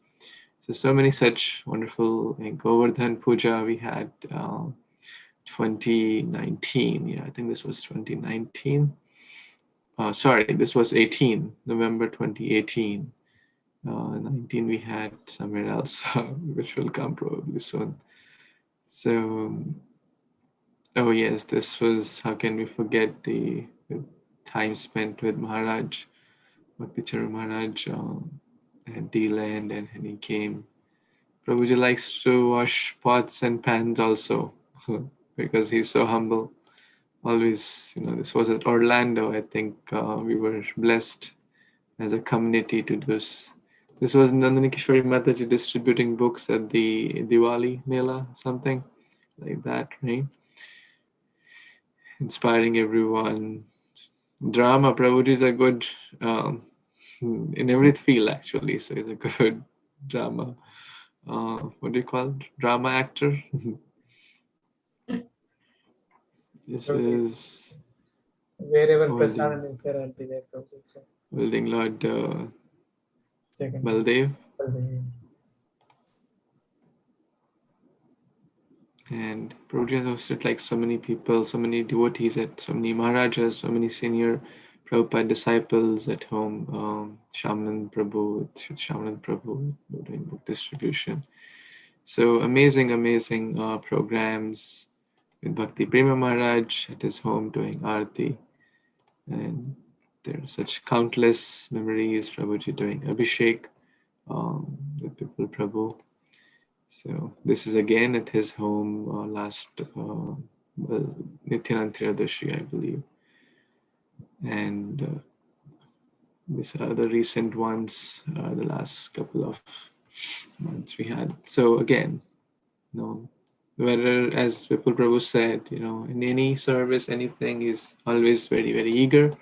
So many such wonderful Govardhan Puja we had 2019. Yeah, I think this was 2019. Sorry, this was 18, November 2018. 19 we had somewhere else, which will come probably soon. So, oh yes, this was, how can we forget the time spent with Maharaj, Bhakti Charu Maharaj at D-Land, and he came. Prabhuji likes to wash pots and pans also because he's so humble. Always, this was at Orlando. I think we were blessed as a community to do this. This was Nandini Kishwari Mataji distributing books at the Diwali Mela, something like that, right? Inspiring everyone. Drama, Prabhuji is a good, in every field actually, so he's a good drama. What do you call it? Drama actor? This is wherever Prasadam is there, I'll be there. So. Building Lord Baldev. And Prabhuji has hosted like so many people, so many devotees at so many Maharajas, so many senior Prabhupada disciples at home. Shyamanand Prabhu doing book distribution. So amazing programs with Bhakti Prema Maharaj at his home doing Aarti. And there are such countless memories, Prabhuji doing Abhishek with Pipal Prabhu. So this is again at his home last Nityanand Triyadashi, I believe. And these are the recent ones, the last couple of months we had. So again, whether, as Vipul Prabhu said, in any service, anything, is always very, very eager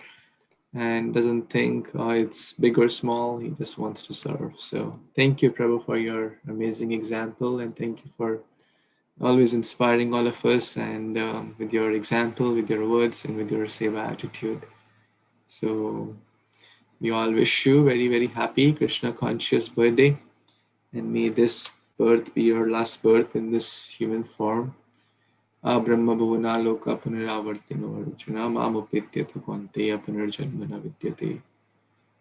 and doesn't think it's big or small. He just wants to serve. So thank you, Prabhu, for your amazing example, and thank you for always inspiring all of us, and with your example, with your words, and with your seva attitude. So we all wish you very, very happy Krishna conscious birthday, and may this birth be your last birth in this human form. Brahma bhuvana loka punaravartino arjuna mamupityata kwanteya punarjanmana vidyate.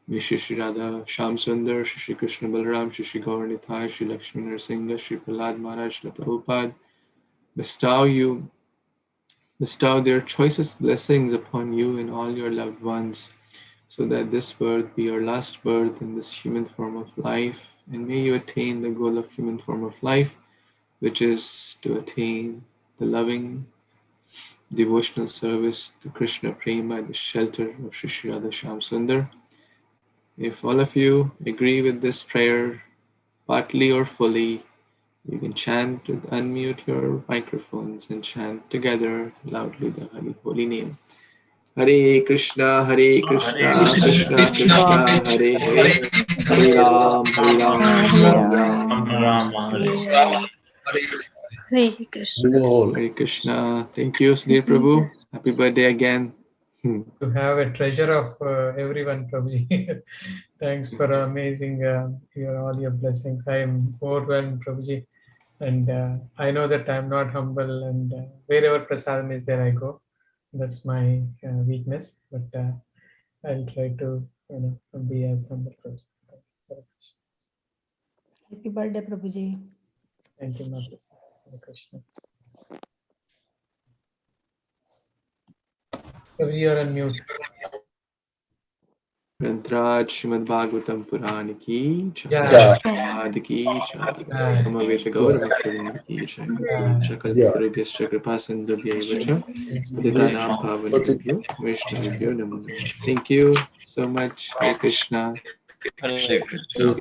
May Shri Radha Shyam Sundar, Shri Krishna Balaram, Shri Gaur Nitai, Shri Lakshmi Narasimha, Shri Prahlad Maharaj, Shri Prabhupada bestow their choicest blessings upon you and all your loved ones, so that this birth be your last birth in this human form of life, and may you attain the goal of human form of life, which is to attain the loving devotional service to Krishna Prema at the shelter of Shri Radha Shyam Sundar. If all of you agree with this prayer, partly or fully, you can chant, unmute your microphones and chant together loudly the holy name. Hare Krishna, Krishna Krishna, Hare Hare, Hare Ram, Hare Krishna. Hare Krishna. Thank you, Sudhir Prabhu. Happy birthday again. To have a treasure of everyone, Prabhuji. Thanks for amazing all your blessings. I am overwhelmed, Prabhuji, and I know that I'm not humble, and wherever prasadam is there I go. That's my weakness, but I'll try to be as humble as possible. Happy birthday, Prabhuji. Thank you, Mother. Hare Krishna. Prabhuji, you're on mute. Grantraj Srimad Bhagavatam Purana ki jai, Prabhupada ki jai, Namaveta Gaur Bhaktivinoda ki jai, Chakalpatarubhyascha Kripa Sindhubhyaivacha, Patitanam Pavanebhyo Vaishnavibhyo Namo Namaha. Thank you so much. Hare Krishna. Hare Krishna.